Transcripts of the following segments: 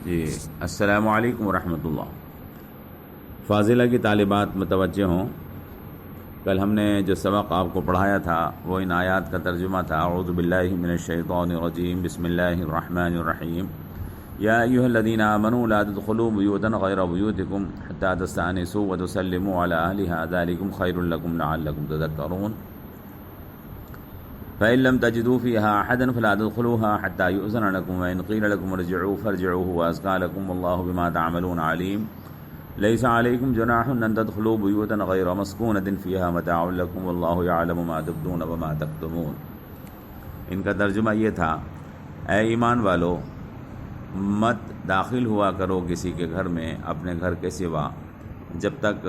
جی السلام علیکم ورحمۃ اللہ۔ فاضلہ کی طالبات متوجہ ہوں، کل ہم نے جو سبق آپ کو پڑھایا تھا وہ ان آیات کا ترجمہ تھا۔ اعوذ باللہ من الشیطان الرجیم، بسم اللہ الرحمن الرحیم۔ یا ایھا الذین آمنوا لا تدخلوا بیوتا غیر بیوتکم حتی تستأنسوا وتسلموا علی اہلہا ذلکم خیر لکم لعلکم تذکرون۔ فإن لم تجدوا فيها أحدا فلا تدخلوها حتى يؤذن لكم وإن قيل لكم ارجعوا فارجعوا هو أزكى لكم والله بما تعملون عليم۔ ليس عليكم جناح أن تدخلوا بيوتا غير مسكونة فيها متاع لكم والله يعلم ما تبدون وما تكتمون۔ ان کا ترجمہ یہ تھا، اے ایمان والو، مت داخل ہوا کرو کسی کے گھر میں اپنے گھر کے سوا جب تک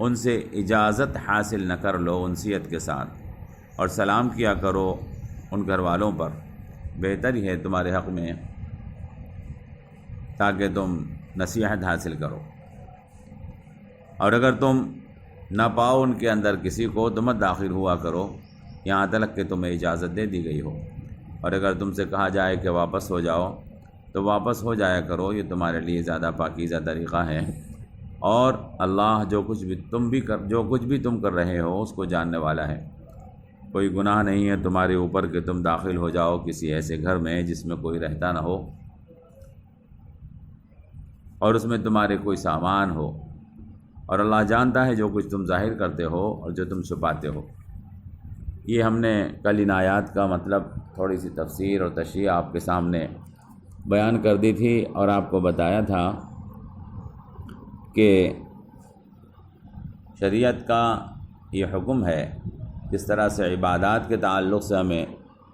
ان سے اجازت حاصل نہ کر لو انسیت کے ساتھ، اور سلام کیا کرو ان گھر والوں پر، بہتر ہی ہے تمہارے حق میں تاکہ تم نصیحت حاصل کرو، اور اگر تم نہ پاؤ ان کے اندر کسی کو تو مت داخل ہوا کرو یہاں تک کہ تمہیں اجازت دے دی گئی ہو، اور اگر تم سے کہا جائے کہ واپس ہو جاؤ تو واپس ہو جایا کرو، یہ تمہارے لیے زیادہ پاکیزہ طریقہ ہے، اور اللہ جو کچھ بھی تم کر رہے ہو اس کو جاننے والا ہے۔ کوئی گناہ نہیں ہے تمہارے اوپر کہ تم داخل ہو جاؤ کسی ایسے گھر میں جس میں کوئی رہتا نہ ہو اور اس میں تمہارے کوئی سامان ہو، اور اللہ جانتا ہے جو کچھ تم ظاہر کرتے ہو اور جو تم چھپاتے ہو۔ یہ ہم نے کل ان آیات کا مطلب تھوڑی سی تفسیر اور تشریح آپ کے سامنے بیان کر دی تھی، اور آپ کو بتایا تھا کہ شریعت کا یہ حکم ہے، جس طرح سے عبادات کے تعلق سے ہمیں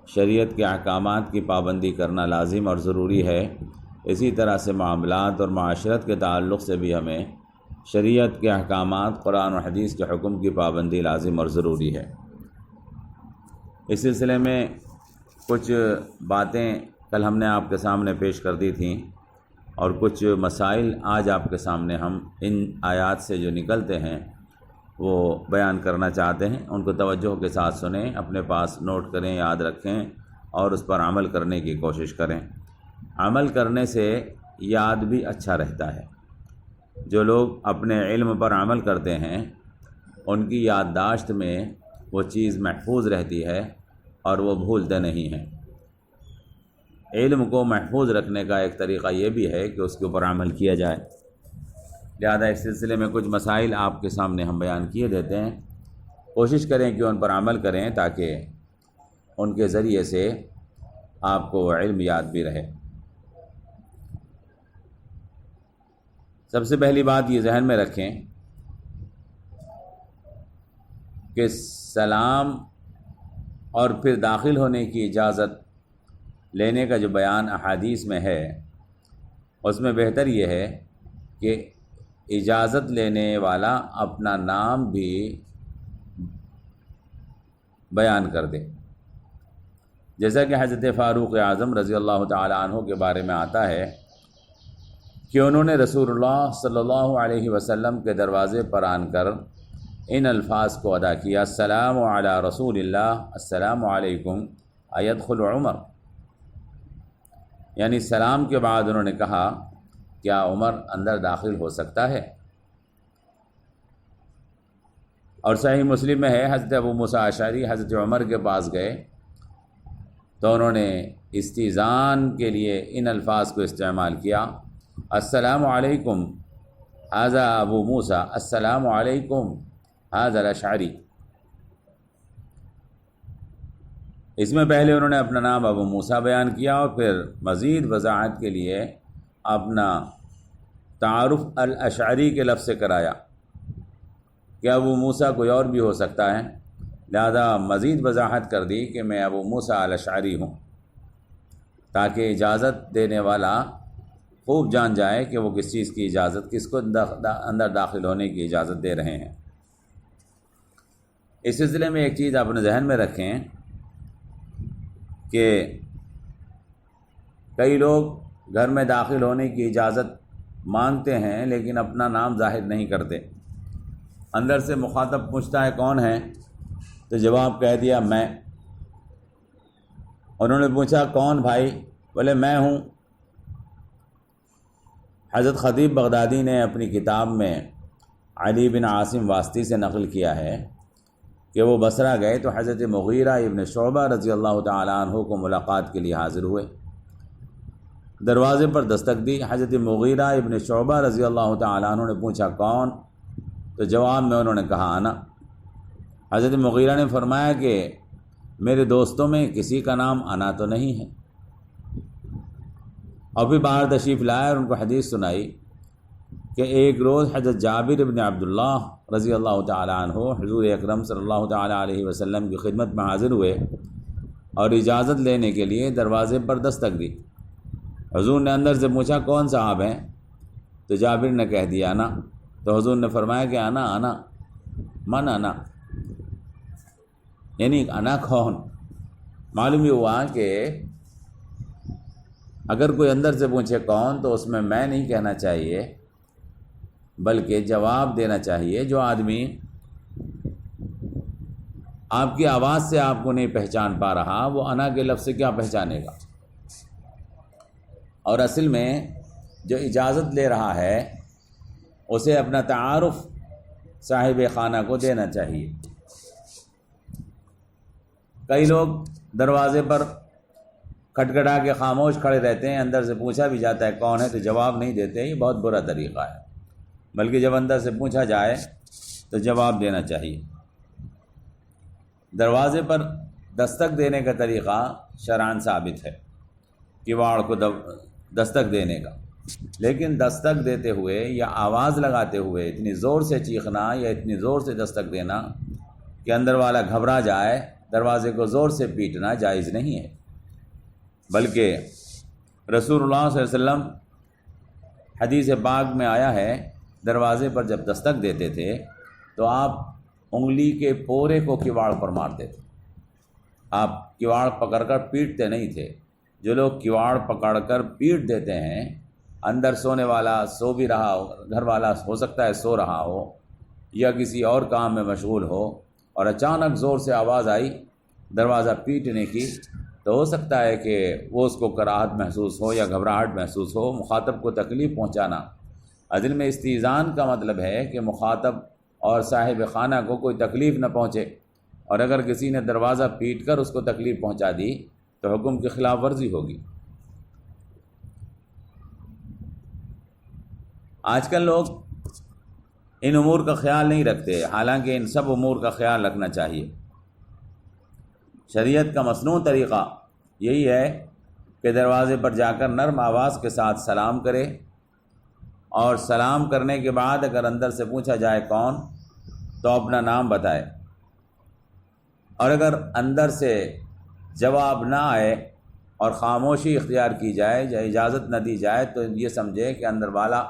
شریعت کے احکامات کی پابندی کرنا لازم اور ضروری ہے، اسی طرح سے معاملات اور معاشرت کے تعلق سے بھی ہمیں شریعت کے احکامات، قرآن و حدیث کے حکم کی پابندی لازم اور ضروری ہے۔ اس سلسلے میں کچھ باتیں کل ہم نے آپ کے سامنے پیش کر دی تھیں، اور کچھ مسائل آج آپ کے سامنے ہم ان آیات سے جو نکلتے ہیں وہ بیان کرنا چاہتے ہیں۔ ان کو توجہ کے ساتھ سنیں، اپنے پاس نوٹ کریں، یاد رکھیں، اور اس پر عمل کرنے کی کوشش کریں۔ عمل کرنے سے یاد بھی اچھا رہتا ہے۔ جو لوگ اپنے علم پر عمل کرتے ہیں ان کی یادداشت میں وہ چیز محفوظ رہتی ہے اور وہ بھولتے نہیں ہیں۔ علم کو محفوظ رکھنے کا ایک طریقہ یہ بھی ہے کہ اس کے اوپر عمل کیا جائے، لہذا اس سلسلے میں کچھ مسائل آپ کے سامنے ہم بیان کیے دیتے ہیں، کوشش کریں کہ ان پر عمل کریں تاکہ ان کے ذریعے سے آپ کو علم یاد بھی رہے۔ سب سے پہلی بات یہ ذہن میں رکھیں کہ سلام اور پھر داخل ہونے کی اجازت لینے کا جو بیان احادیث میں ہے اس میں بہتر یہ ہے کہ اجازت لینے والا اپنا نام بھی بیان کر دے، جیسا کہ حضرت فاروق اعظم رضی اللہ تعالی عنہ کے بارے میں آتا ہے کہ انہوں نے رسول اللہ صلی اللہ علیہ وسلم کے دروازے پر آن کر ان الفاظ کو ادا کیا، السلام علی رسول اللہ، السلام علیکم ایدخل عمر، یعنی سلام کے بعد انہوں نے کہا کیا عمر اندر داخل ہو سکتا ہے؟ اور صحیح مسلم میں ہے حضرت ابو موسیٰ اشعری حضرت عمر کے پاس گئے تو انہوں نے استئذان کے لیے ان الفاظ کو استعمال کیا، السلام علیکم ھذا ابو موسیٰ، السلام علیکم ھذا الاشعری۔ اس میں پہلے انہوں نے اپنا نام ابو موسیٰ بیان کیا اور پھر مزید وضاحت کے لیے اپنا تعارف الاشعری کے لفظ سے کرایا کہ ابو موسیٰ کوئی اور بھی ہو سکتا ہے، لہذا مزید وضاحت کر دی کہ میں ابو موسیٰ الاشعری ہوں، تاکہ اجازت دینے والا خوب جان جائے کہ وہ کس چیز کی اجازت، کس کو اندر داخل ہونے کی اجازت دے رہے ہیں۔ اس سلسلے میں ایک چیز اپنے ذہن میں رکھیں کہ کئی لوگ گھر میں داخل ہونے کی اجازت مانگتے ہیں لیکن اپنا نام ظاہر نہیں کرتے۔ اندر سے مخاطب پوچھتا ہے کون ہے تو جواب کہہ دیا میں۔ انہوں نے پوچھا کون بھائی؟ بولے میں ہوں۔ حضرت خطیب بغدادی نے اپنی کتاب میں علی بن عاصم واسطی سے نقل کیا ہے کہ وہ بصرہ گئے تو حضرت مغیرہ ابن شعبہ رضی اللہ تعالیٰ عنہ کو ملاقات کے لیے حاضر ہوئے۔ دروازے پر دستک دی۔ حضرت مغیرہ ابن شعبہ رضی اللہ تعالیٰ عنہ نے پوچھا کون؟ تو جواب میں انہوں نے کہا انا۔ حضرت مغیرہ نے فرمایا کہ میرے دوستوں میں کسی کا نام انا تو نہیں ہے، اور پھر باہر تشریف لائے اور ان کو حدیث سنائی کہ ایک روز حضرت جابر بن عبداللہ رضی اللہ تعالیٰ عنہ حضور اکرم صلی اللہ تعالیٰ علیہ وسلم کی خدمت میں حاضر ہوئے اور اجازت لینے کے لیے دروازے پر دستک دی۔ حضور نے اندر سے پوچھا کون صاحب ہیں؟ تو جابر نے کہہ دیا انا۔ تو حضور نے فرمایا کہ انا من انا، یعنی انا کون؟ معلوم یہ ہوا کہ اگر کوئی اندر سے پوچھے کون تو اس میں نہیں کہنا چاہیے، بلکہ جواب دینا چاہیے۔ جو آدمی آپ کی آواز سے آپ کو نہیں پہچان پا رہا وہ انا کے لفظ سے کیا پہچانے گا؟ اور اصل میں جو اجازت لے رہا ہے اسے اپنا تعارف صاحب خانہ کو دینا چاہیے۔ کئی لوگ دروازے پر کھٹکھٹا کے خاموش کھڑے رہتے ہیں، اندر سے پوچھا بھی جاتا ہے کون ہے تو جواب نہیں دیتے، یہ بہت برا طریقہ ہے، بلکہ جب اندر سے پوچھا جائے تو جواب دینا چاہیے۔ دروازے پر دستک دینے کا طریقہ شرعاً ثابت ہے، کواڑ کو دستک دینے کا، لیکن دستک دیتے ہوئے یا آواز لگاتے ہوئے اتنی زور سے چیخنا یا اتنی زور سے دستک دینا کہ اندر والا گھبرا جائے، دروازے کو زور سے پیٹنا جائز نہیں ہے، بلکہ رسول اللہ صلی اللہ علیہ وسلم حدیث پاک میں آیا ہے دروازے پر جب دستک دیتے تھے تو آپ انگلی کے پورے کو کواڑ پر مارتے تھے، آپ کواڑ پکڑ کر پیٹتے نہیں تھے۔ جو لوگ کواڑ پکڑ کر پیٹ دیتے ہیں، اندر سونے والا سو بھی رہا ہو، گھر والا ہو سکتا ہے سو رہا ہو یا کسی اور کام میں مشغول ہو، اور اچانک زور سے آواز آئی دروازہ پیٹنے کی، تو ہو سکتا ہے کہ وہ اس کو کراہت محسوس ہو یا گھبراہٹ محسوس ہو، مخاطب کو تکلیف پہنچانا۔ اصل میں استئذان کا مطلب ہے کہ مخاطب اور صاحب خانہ کو کوئی تکلیف نہ پہنچے، اور اگر کسی نے دروازہ پیٹ کر اس کو تکلیف پہنچا دی تو حکم کی خلاف ورزی ہوگی۔ آج کل لوگ ان امور کا خیال نہیں رکھتے، حالانکہ ان سب امور کا خیال رکھنا چاہیے۔ شریعت کا مصنون طریقہ یہی ہے کہ دروازے پر جا کر نرم آواز کے ساتھ سلام کرے، اور سلام کرنے کے بعد اگر اندر سے پوچھا جائے کون تو اپنا نام بتائے، اور اگر اندر سے جواب نہ آئے اور خاموشی اختیار کی جائے یا اجازت نہ دی جائے تو یہ سمجھے کہ اندر والا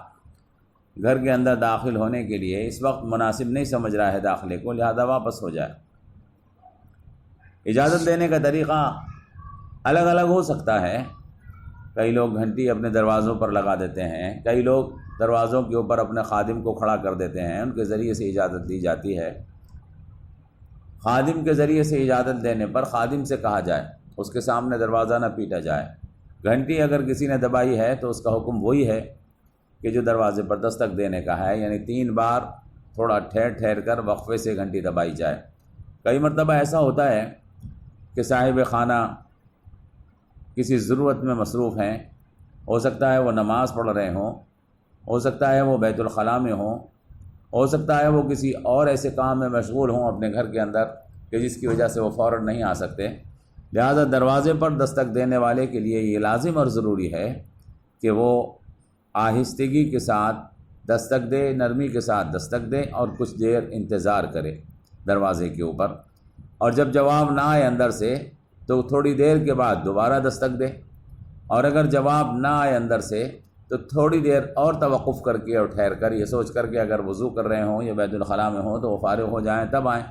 گھر کے اندر داخل ہونے کے لیے اس وقت مناسب نہیں سمجھ رہا ہے داخلے کو، لہذا واپس ہو جائے۔ اجازت دینے کا طریقہ الگ الگ ہو سکتا ہے، کئی لوگ گھنٹی اپنے دروازوں پر لگا دیتے ہیں، کئی لوگ دروازوں کے اوپر اپنے خادم کو کھڑا کر دیتے ہیں، ان کے ذریعے سے اجازت دی جاتی ہے۔ خادم کے ذریعے سے اجازت دینے پر خادم سے کہا جائے اس کے سامنے دروازہ نہ پیٹا جائے۔ گھنٹی اگر کسی نے دبائی ہے تو اس کا حکم وہی ہے کہ جو دروازے پر دستک دینے کا ہے، یعنی 3 بار تھوڑا ٹھہر کر وقفے سے گھنٹی دبائی جائے۔ کئی مرتبہ ایسا ہوتا ہے کہ صاحب خانہ کسی ضرورت میں مصروف ہیں، ہو سکتا ہے وہ نماز پڑھ رہے ہوں، ہو سکتا ہے وہ بیت الخلاء میں ہوں، ہو سکتا ہے وہ کسی اور ایسے کام میں مشغول ہوں اپنے گھر کے اندر کہ جس کی وجہ سے وہ فوراً نہیں آ سکتے۔ لہذا دروازے پر دستک دینے والے کے لیے یہ لازم اور ضروری ہے کہ وہ آہستگی کے ساتھ دستک دے، نرمی کے ساتھ دستک دے اور کچھ دیر انتظار کرے دروازے کے اوپر، اور جب جواب نہ آئے اندر سے تو تھوڑی دیر کے بعد دوبارہ دستک دے، اور اگر جواب نہ آئے اندر سے تو تھوڑی دیر اور توقف کر کے اور ٹھہر کر یہ سوچ کر کے اگر وضو کر رہے ہوں یا بیت الخلاء میں ہوں تو وہ فارغ ہو جائیں تب آئیں،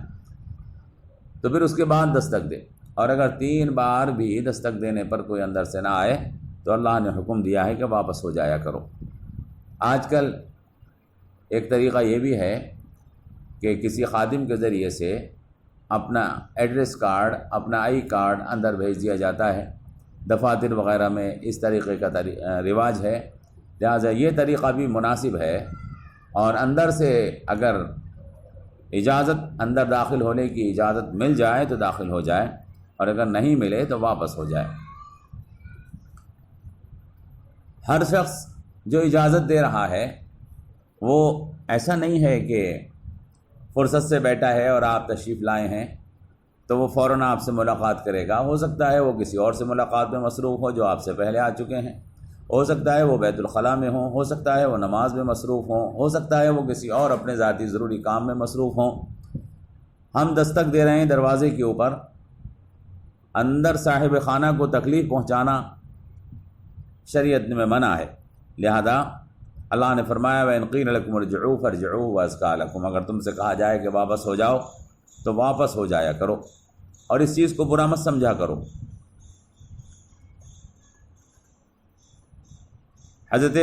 تو پھر اس کے بعد دستک دے۔ اور اگر 3 بار بھی دستک دینے پر کوئی اندر سے نہ آئے تو اللہ نے حکم دیا ہے کہ واپس ہو جایا کرو۔ آج کل ایک طریقہ یہ بھی ہے کہ کسی خادم کے ذریعے سے اپنا ایڈریس کارڈ، اپنا آئی کارڈ اندر بھیج دیا جاتا ہے، دفاتر وغیرہ میں اس طریقے کا رواج ہے، لہٰذا یہ طریقہ بھی مناسب ہے، اور اندر سے اگر اجازت، اندر داخل ہونے کی اجازت مل جائے تو داخل ہو جائے، اور اگر نہیں ملے تو واپس ہو جائے۔ ہر شخص جو اجازت دے رہا ہے وہ ایسا نہیں ہے کہ فرصت سے بیٹھا ہے اور آپ تشریف لائے ہیں تو وہ فوراً آپ سے ملاقات کرے گا۔ ہو سکتا ہے وہ کسی اور سے ملاقات میں مصروف ہو جو آپ سے پہلے آ چکے ہیں، ہو سکتا ہے وہ بیت الخلاء میں ہوں، ہو سکتا ہے وہ نماز میں مصروف ہوں، ہو سکتا ہے وہ کسی اور اپنے ذاتی ضروری کام میں مصروف ہوں۔ ہم دستک دے رہے ہیں دروازے کے اوپر، اندر صاحب خانہ کو تکلیف پہنچانا شریعت میں منع ہے، لہذا اللہ نے فرمایا وَإِنْ قِيلَ لَكُمُ ارْجِعُوا فَارْجِعُوا وَأَزْكَىٰ لَكُمْ، اگر تم سے کہا جائے کہ واپس ہو جاؤ تو واپس ہو جایا کرو، اور اس چیز کو برا مت سمجھا کرو۔ حضرت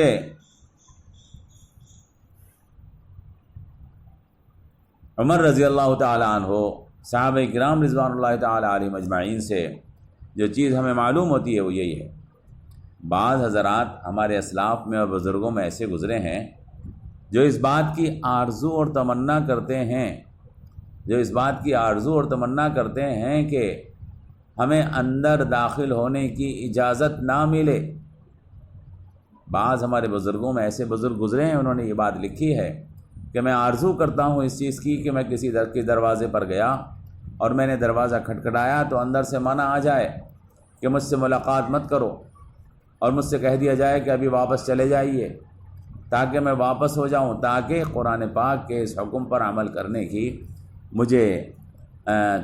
عمر رضی اللہ تعالی عنہ، صحابہ کرام رضوان اللہ تعالی علیہم اجمعین سے جو چیز ہمیں معلوم ہوتی ہے وہ یہی ہے، بعض حضرات ہمارے اسلاف میں اور بزرگوں میں ایسے گزرے ہیں جو اس بات کی آرزو اور تمنا کرتے ہیں، کرتے ہیں کہ ہمیں اندر داخل ہونے کی اجازت نہ ملے۔ بعض ہمارے بزرگوں میں ایسے بزرگ گزرے ہیں، انہوں نے یہ بات لکھی ہے کہ میں آرزو کرتا ہوں اس چیز کی کہ میں کسی کے دروازے پر گیا اور میں نے دروازہ کھٹکھٹایا تو اندر سے منع آ جائے کہ مجھ سے ملاقات مت کرو، اور مجھ سے کہہ دیا جائے کہ ابھی واپس چلے جائیے، تاکہ میں واپس ہو جاؤں، تاکہ قرآن پاک کے اس حکم پر عمل کرنے کی مجھے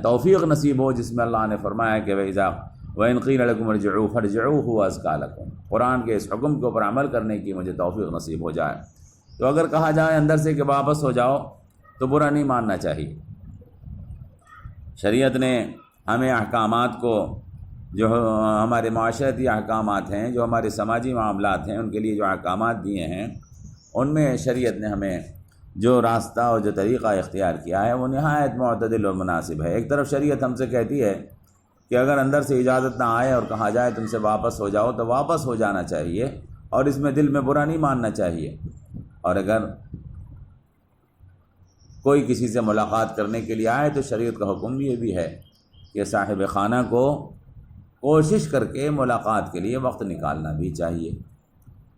توفیق نصیب ہو، جس میں اللہ نے فرمایا کہ وَإِنْ قِيلَ لَكُمُ ارْجِعُوا فَارْجِعُوا هُوَ أَزْكَىٰ لَكُمْ، قرآن کے اس حکم کے اوپر عمل کرنے کی مجھے توفیق نصیب ہو جائے۔ تو اگر کہا جائے اندر سے کہ واپس ہو جاؤ تو برا نہیں ماننا چاہیے۔ شریعت نے ہمیں احکامات کو، جو ہمارے معاشرتی احکامات ہیں، جو ہمارے سماجی معاملات ہیں، ان کے لیے جو احکامات دیے ہیں، ان میں شریعت نے ہمیں جو راستہ اور جو طریقہ اختیار کیا ہے وہ نہایت معتدل اور مناسب ہے۔ ایک طرف شریعت ہم سے کہتی ہے کہ اگر اندر سے اجازت نہ آئے اور کہا جائے تم سے واپس ہو جاؤ تو واپس ہو جانا چاہیے، اور اس میں دل میں برا نہیں ماننا چاہیے۔ اور اگر کوئی کسی سے ملاقات کرنے کے لیے آئے تو شریعت کا حکم یہ بھی ہے کہ صاحب خانہ کو کوشش کر کے ملاقات کے لیے وقت نکالنا بھی چاہیے۔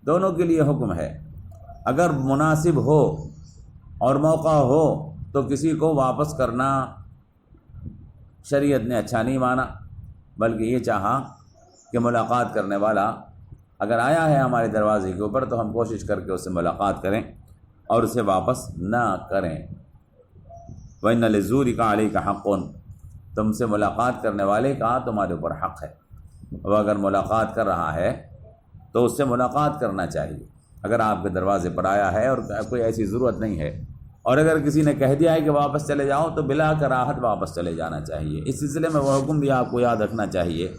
دونوں کے لیے حکم ہے، اگر مناسب ہو اور موقع ہو تو کسی کو واپس کرنا شریعت نے اچھا نہیں مانا، بلکہ یہ چاہا کہ ملاقات کرنے والا اگر آیا ہے ہمارے دروازے کے اوپر تو ہم کوشش کر کے اس سے ملاقات کریں اور اسے واپس نہ کریں۔ وَإِنَّ لِلزُّورِ عَلَيْكَ حَقٌّ، تم سے ملاقات کرنے والے کا تمہارے اوپر حق ہے، وہ اگر ملاقات کر رہا ہے تو اس سے ملاقات کرنا چاہیے۔ اگر آپ کے دروازے پر آیا ہے اور کوئی ایسی ضرورت نہیں ہے، اور اگر کسی نے کہہ دیا ہے کہ واپس چلے جاؤ تو بلا کراہت واپس چلے جانا چاہیے۔ اس سلسلے میں وہ حکم بھی آپ کو یاد رکھنا چاہیے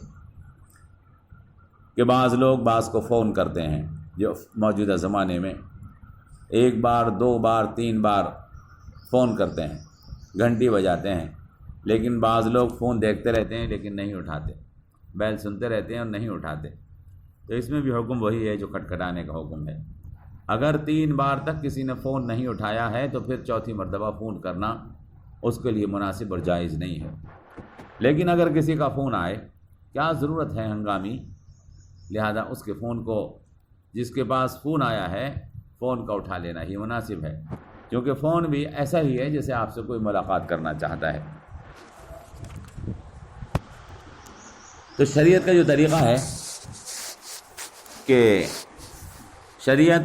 کہ بعض لوگ بعض کو فون کرتے ہیں، جو موجودہ زمانے میں 1 بار 2 بار 3 بار فون کرتے ہیں، گھنٹی بجاتے ہیں، لیکن بعض لوگ فون دیکھتے رہتے ہیں لیکن نہیں اٹھاتے، بیل سنتے رہتے ہیں اور نہیں اٹھاتے۔ تو اس میں بھی حکم وہی ہے جو کھٹکھٹانے کا حکم ہے۔ اگر 3 بار تک کسی نے فون نہیں اٹھایا ہے تو پھر چوتھی مرتبہ فون کرنا اس کے لیے مناسب اور جائز نہیں ہے۔ لیکن اگر کسی کا فون آئے، کیا ضرورت ہے ہنگامی، لہذا اس کے فون کو، جس کے پاس فون آیا ہے فون کا اٹھا لینا ہی مناسب ہے، کیونکہ فون بھی ایسا ہی ہے جیسے آپ سے کوئی ملاقات کرنا چاہتا ہے۔ تو شریعت کا جو طریقہ ہے کہ شریعت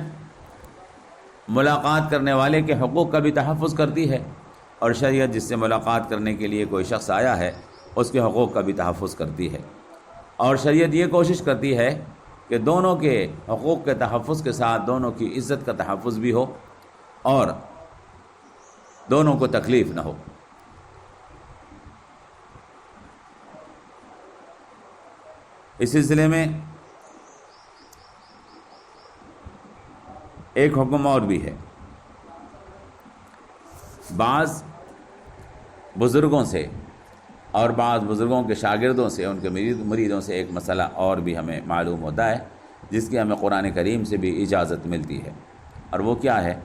ملاقات کرنے والے کے حقوق کا بھی تحفظ کرتی ہے، اور شریعت جس سے ملاقات کرنے کے لیے کوئی شخص آیا ہے اس کے حقوق کا بھی تحفظ کرتی ہے، اور شریعت یہ کوشش کرتی ہے کہ دونوں کے حقوق کے تحفظ کے ساتھ دونوں کی عزت کا تحفظ بھی ہو اور دونوں کو تکلیف نہ ہو۔ اس سلسلے میں ایک حکم اور بھی ہے، بعض بزرگوں سے اور بعض بزرگوں کے شاگردوں سے، ان کے مریدوں سے ایک مسئلہ اور بھی ہمیں معلوم ہوتا ہے، جس کی ہمیں قرآن کریم سے بھی اجازت ملتی ہے، اور وہ کیا ہے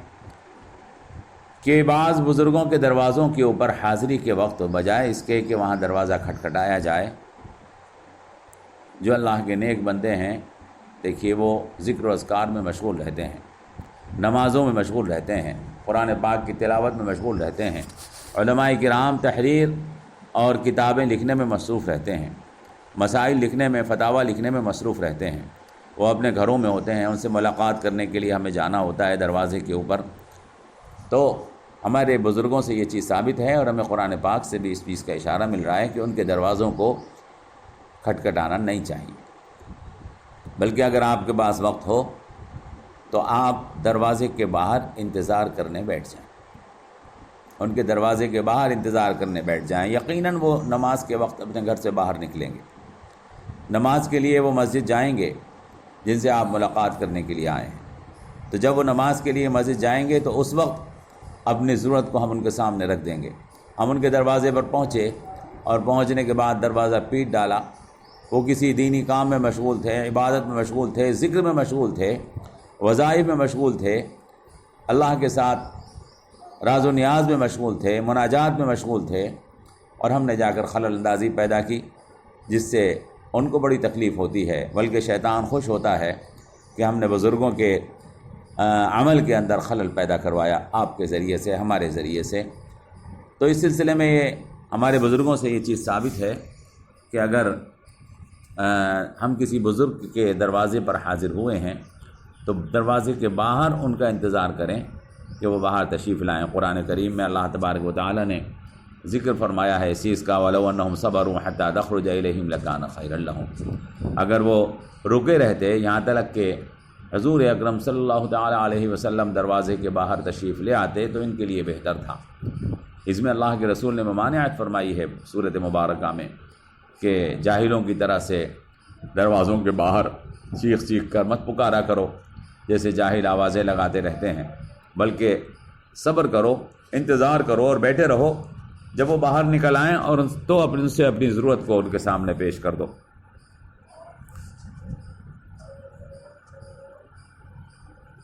کہ بعض بزرگوں کے دروازوں کے اوپر حاضری کے وقت بجائے اس کے کہ وہاں دروازہ کھٹکھٹایا جائے، جو اللہ کے نیک بندے ہیں دیکھیے وہ ذکر و اذکار میں مشغول رہتے ہیں، نمازوں میں مشغول رہتے ہیں، قرآن پاک کی تلاوت میں مشغول رہتے ہیں، علماء کرام تحریر اور کتابیں لکھنے میں مصروف رہتے ہیں، مسائل لکھنے میں، فتاویٰ لکھنے میں مصروف رہتے ہیں، وہ اپنے گھروں میں ہوتے ہیں، ان سے ملاقات کرنے کے لیے ہمیں جانا ہوتا ہے دروازے کے اوپر۔ تو ہمارے بزرگوں سے یہ چیز ثابت ہے، اور ہمیں قرآن پاک سے بھی اس چیز کا اشارہ مل رہا ہے کہ ان کے دروازوں کو کھٹکھٹانا نہیں چاہیے، بلکہ اگر آپ کے پاس وقت ہو تو آپ دروازے کے باہر انتظار کرنے بیٹھ جائیں، ان کے دروازے کے باہر انتظار کرنے بیٹھ جائیں۔ یقیناً وہ نماز کے وقت اپنے گھر سے باہر نکلیں گے، نماز کے لیے وہ مسجد جائیں گے جن سے آپ ملاقات کرنے کے لیے آئے ہیں، تو جب وہ نماز کے لیے مسجد جائیں گے تو اس وقت اپنی ضرورت کو ہم ان کے سامنے رکھ دیں گے۔ ہم ان کے دروازے پر پہنچے اور پہنچنے کے بعد دروازہ پیٹ ڈالا، وہ کسی دینی کام میں مشغول تھے، عبادت میں مشغول تھے، ذکر میں مشغول تھے، وظائف میں مشغول تھے، اللہ کے ساتھ راز و نیاز میں مشغول تھے، مناجات میں مشغول تھے، اور ہم نے جا کر خلل اندازی پیدا کی، جس سے ان کو بڑی تکلیف ہوتی ہے، بلکہ شیطان خوش ہوتا ہے کہ ہم نے بزرگوں کے عمل کے اندر خلل پیدا کروایا آپ کے ذریعے سے، ہمارے ذریعے سے۔ تو اس سلسلے میں یہ ہمارے بزرگوں سے یہ چیز ثابت ہے کہ اگر ہم کسی بزرگ کے دروازے پر حاضر ہوئے ہیں تو دروازے کے باہر ان کا انتظار کریں کہ وہ باہر تشریف لائیں۔ قرآن کریم میں اللہ تبارک و تعالی نے ذکر فرمایا ہے اس چیز کا، وَلَوْ أَنَّهُمْ صَبَرُوا حَتَّى تَخْرُجَ إِلَيْهِمْ لَكَانَ خَيْرًا لَهُمْ، اگر وہ رکے رہتے یہاں تک کہ حضور اکرم صلی اللہ تعالی علیہ وسلم دروازے کے باہر تشریف لے آتے تو ان کے لیے بہتر تھا۔ اس میں اللہ کے رسول نے ممانعت فرمائی ہے سورۃ مبارکہ میں کہ جاہلوں کی طرح سے دروازوں کے باہر چیخ چیخ کر مت پکارا کرو جیسے جاہل آوازیں لگاتے رہتے ہیں، بلکہ صبر کرو، انتظار کرو اور بیٹھے رہو، جب وہ باہر نکل آئیں اور تو ان سے اپنی ضرورت کو ان کے سامنے پیش کر دو۔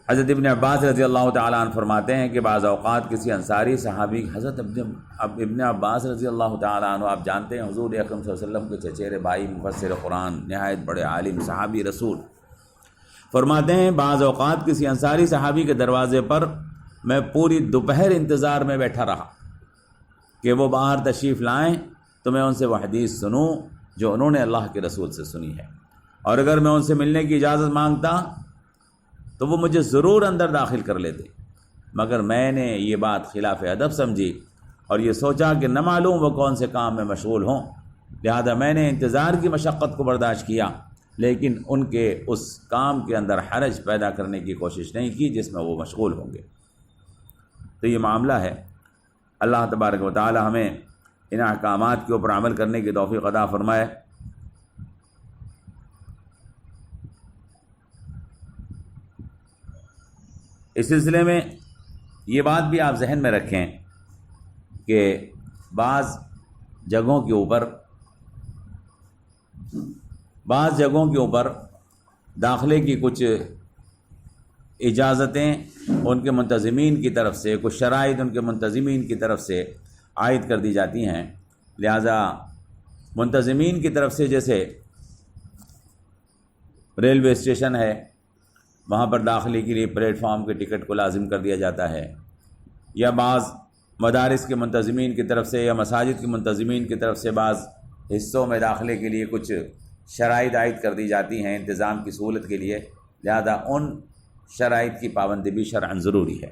حضرت ابن عباس رضی اللہ تعالیٰ عنہ فرماتے ہیں کہ بعض اوقات کسی انصاری صحابی، حضرت ابن عباس رضی اللہ تعالیٰ عنہ آپ جانتے ہیں حضور اکرم صلی اللہ علیہ وسلم کے چچیرے بھائی، مفسر قرآن، نہایت بڑے عالم صحابی رسول، فرماتے ہیں بعض اوقات کسی انصاری صحابی کے دروازے پر میں پوری دوپہر انتظار میں بیٹھا رہا کہ وہ باہر تشریف لائیں تو میں ان سے وہ حدیث سنوں جو انہوں نے اللہ کے رسول سے سنی ہے، اور اگر میں ان سے ملنے کی اجازت مانگتا تو وہ مجھے ضرور اندر داخل کر لیتے، مگر میں نے یہ بات خلاف ادب سمجھی اور یہ سوچا کہ نہ معلوم وہ کون سے کام میں مشغول ہوں، لہذا میں نے انتظار کی مشقت کو برداشت کیا، لیکن ان کے اس کام کے اندر حرج پیدا کرنے کی کوشش نہیں کی جس میں وہ مشغول ہوں گے۔ تو یہ معاملہ ہے۔ اللہ تبارک و تعالی ہمیں ان احکامات کے اوپر عمل کرنے کی توفیق عطا فرمائے۔ اس سلسلے میں یہ بات بھی آپ ذہن میں رکھیں کہ بعض جگہوں کے اوپر داخلے کی کچھ اجازتیں ان کے منتظمین کی طرف سے، کچھ شرائط ان کے منتظمین کی طرف سے عائد کر دی جاتی ہیں، لہذا منتظمین کی طرف سے جیسے ریلوے اسٹیشن ہے وہاں پر داخلے کے لیے پلیٹ فارم کے ٹکٹ کو لازم کر دیا جاتا ہے، یا بعض مدارس کے منتظمین کی طرف سے یا مساجد کے منتظمین کی طرف سے بعض حصوں میں داخلے کے لیے کچھ شرائط عائد کر دی جاتی ہیں انتظام کی سہولت کے لیے، لہذا ان شرائط کی پابندی بھی شرعاً ضروری ہے۔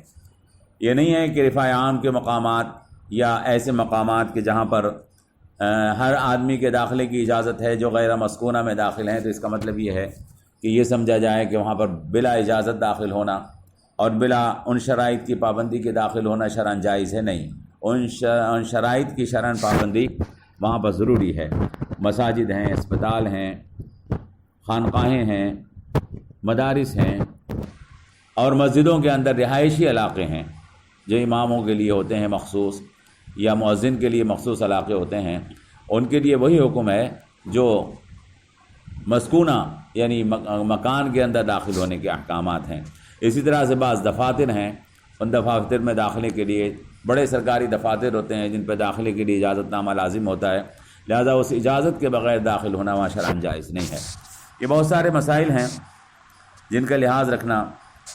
یہ نہیں ہے کہ رفاع عام کے مقامات یا ایسے مقامات کہ جہاں پر ہر آدمی کے داخلے کی اجازت ہے جو غیر مسکونہ میں داخل ہیں، تو اس کا مطلب یہ ہے کہ یہ سمجھا جائے کہ وہاں پر بلا اجازت داخل ہونا اور بلا ان شرائط کی پابندی کے داخل ہونا شرعاً جائز ہے، نہیں، ان شرائط کی شرعاً پابندی وہاں پر ضروری ہے۔ مساجد ہیں، اسپتال ہیں، خانقاہیں ہیں، مدارس ہیں، اور مسجدوں کے اندر رہائشی علاقے ہیں جو اماموں کے لیے ہوتے ہیں مخصوص، یا مؤذن کے لیے مخصوص علاقے ہوتے ہیں، ان کے لیے وہی حکم ہے جو مسکونہ یعنی مکان کے اندر داخل ہونے کے احکامات ہیں۔ اسی طرح سے بعض دفاتر ہیں، ان دفاتر میں داخلے کے لیے بڑے سرکاری دفاتر ہوتے ہیں جن پہ داخلے کے لیے اجازت نامہ لازم ہوتا ہے، لہذا اس اجازت کے بغیر داخل ہونا وہاں شرعاً جائز نہیں ہے۔ یہ بہت سارے مسائل ہیں جن کا لحاظ رکھنا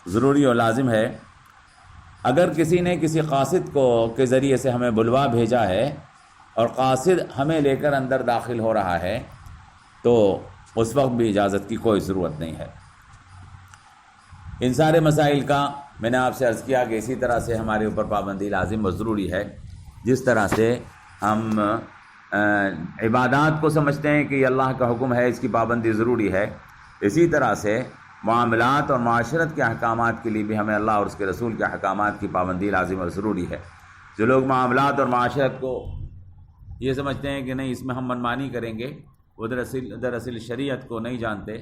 ضروری اور لازم ہے۔ اگر کسی نے کسی قاصد کے ذریعے سے ہمیں بلوا بھیجا ہے اور قاصد ہمیں لے کر اندر داخل ہو رہا ہے تو اس وقت بھی اجازت کی کوئی ضرورت نہیں ہے۔ ان سارے مسائل کا میں نے آپ سے عرض کیا کہ اسی طرح سے ہمارے اوپر پابندی لازم و ضروری ہے، جس طرح سے ہم عبادات کو سمجھتے ہیں کہ یہ اللہ کا حکم ہے، اس کی پابندی ضروری ہے، اسی طرح سے معاملات اور معاشرت کے احکامات کے لیے بھی ہمیں اللہ اور اس کے رسول کے احکامات کی پابندی لازم اور ضروری ہے۔ جو لوگ معاملات اور معاشرت کو یہ سمجھتے ہیں کہ نہیں اس میں ہم منمانی کریں گے، وہ دراصل شریعت کو نہیں جانتے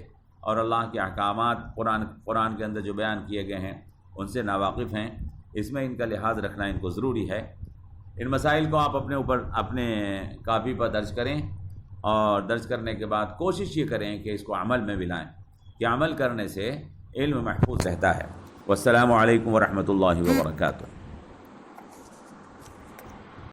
اور اللہ کے احکامات قرآن کے اندر جو بیان کیے گئے ہیں ان سے ناواقف ہیں۔ اس میں ان کا لحاظ رکھنا ان کو ضروری ہے۔ ان مسائل کو آپ اپنے اوپر اپنے کاپی پر درج کریں اور درج کرنے کے بعد کوشش یہ کریں کہ اس کو عمل میں بھی لائیں، کہ عمل کرنے سے علم محفوظ رہتا ہے۔ والسلام علیکم ورحمۃ اللہ وبرکاتہ۔